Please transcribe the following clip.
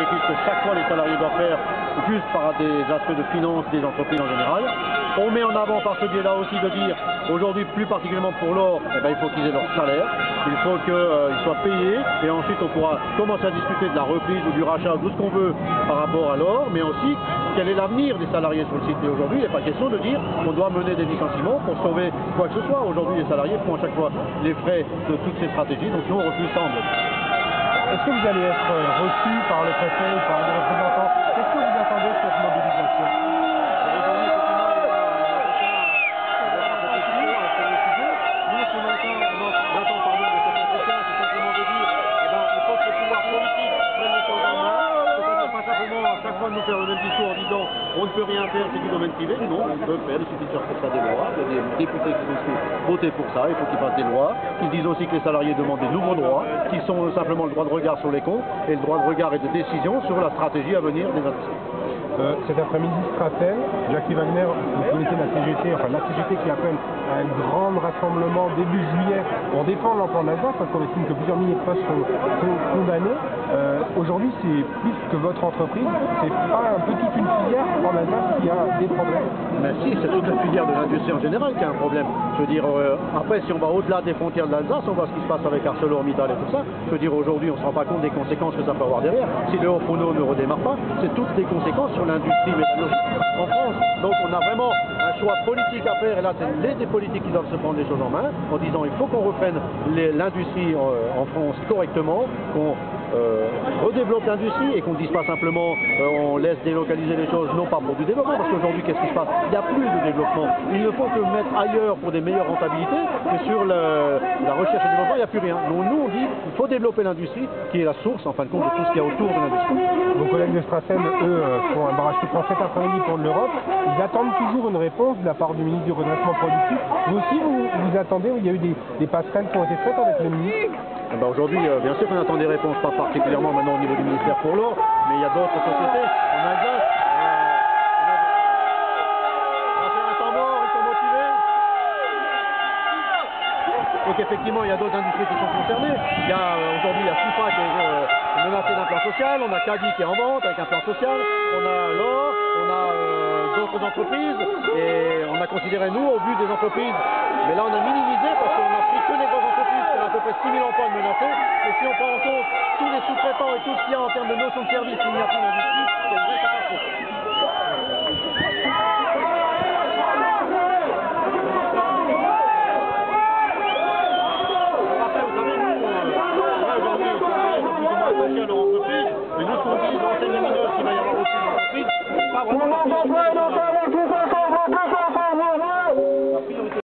sacrifices que chaque fois les salariés doivent faire, juste par des aspects de finance des entreprises en général. On met en avant par ce biais-là aussi de dire, aujourd'hui plus particulièrement pour l'or, il faut qu'ils aient leur salaire, il faut qu'ils soient payés, et ensuite on pourra commencer à discuter de la reprise ou du rachat ou de ce qu'on veut par rapport à l'or, mais aussi quel est l'avenir des salariés sur le site. Et aujourd'hui, il n'est pas question de dire qu'on doit mener des licenciements pour sauver quoi que ce soit. Aujourd'hui, les salariés font à chaque fois les frais de toutes ces stratégies, donc nous on refuse ça en bloc. Est-ce que vous allez être reçu par le préfet ou par des représentants? Qu'est-ce que vous attendez de cette mobilisation? Chaque fois nous faire le même discours en disant on ne peut rien faire, c'est du domaine privé. Non, on peut faire, il suffit de faire pour ça des lois. Il y a des députés qui sont votés pour ça, il faut qu'ils fassent des lois. Ils disent aussi que les salariés demandent des nouveaux droits, qui sont simplement le droit de regard sur les comptes et le droit de regard et de décision sur la stratégie à venir des industries. Cet après-midi, Strassen, Jackie Wagner, vous connaissez la CGT, enfin la CGT qui appelle à un grand rassemblement début juillet pour défendre l'emploi d'Alsace, parce qu'on estime que plusieurs milliers de postes sont condamnés. Aujourd'hui, c'est plus que votre entreprise, c'est pas un peu toute une filière en Alsace qui a des problèmes? Mais si, c'est toute la filière de l'industrie en général qui a un problème. Je veux dire, après, si on va au-delà des frontières de l'Alsace, on voit ce qui se passe avec ArcelorMittal et tout ça. Je veux dire, aujourd'hui, on ne se rend pas compte des conséquences que ça peut avoir derrière. Si le Haut-Pruneau ne redémarre pas, c'est toutes les conséquences sur l'industrie métallurgique en France. Donc on a vraiment un choix politique à faire, et là c'est les politiques qui doivent se prendre les choses en main, en disant il faut qu'on reprenne l'industrie en France correctement, qu'on redéveloppe l'industrie et qu'on ne dise pas simplement on laisse délocaliser les choses, non pas pour du développement, parce qu'aujourd'hui qu'est-ce qui se passe? Il n'y a plus de développement. Il ne faut que mettre ailleurs pour des meilleures rentabilités, mais sur la recherche et le développement, il n'y a plus rien. Donc nous on dit il faut développer l'industrie qui est la source en fin de compte de tout ce qu'il y a autour de l'industrie. Vos collègues de Strassen, eux, font un barrage tout cet après-midi pour l'Europe. Ils attendent toujours une réponse de la part du ministre du redressement productif. Vous aussi, vous attendez? Il y a eu des passerelles qui ont été faites avec le ministre? Aujourd'hui, bien sûr qu'on attend des réponses, pas particulièrement maintenant au niveau du ministère pour l'or, mais il y a d'autres sociétés. En Alsace, on va faire un temps mort, ils sont motivés. Donc effectivement, il y a d'autres industries qui sont concernées. Il y a aujourd'hui, il y a FIFA qui est menacé d'un plan social, on a Caddy qui est en vente avec un plan social, on a l'or, on a d'autres entreprises, et on a considéré, nous, au vu des entreprises, mais là on a minimisé parce qu'on a pris que les grosses entreprises, qui ont à peu près 6 000 emplois de menacés, et si on prend en compte tous les sous-traitants et tout ce qu'il y a en termes de notions de service, il n'y a plus d'industrie, c'est une vraie catastrophe. À leur entreprise, mais nous ce qu'on dit, l'enseigne lumineuse qu'il va y avoir au-dessus de l'entreprise, c'est pas vraiment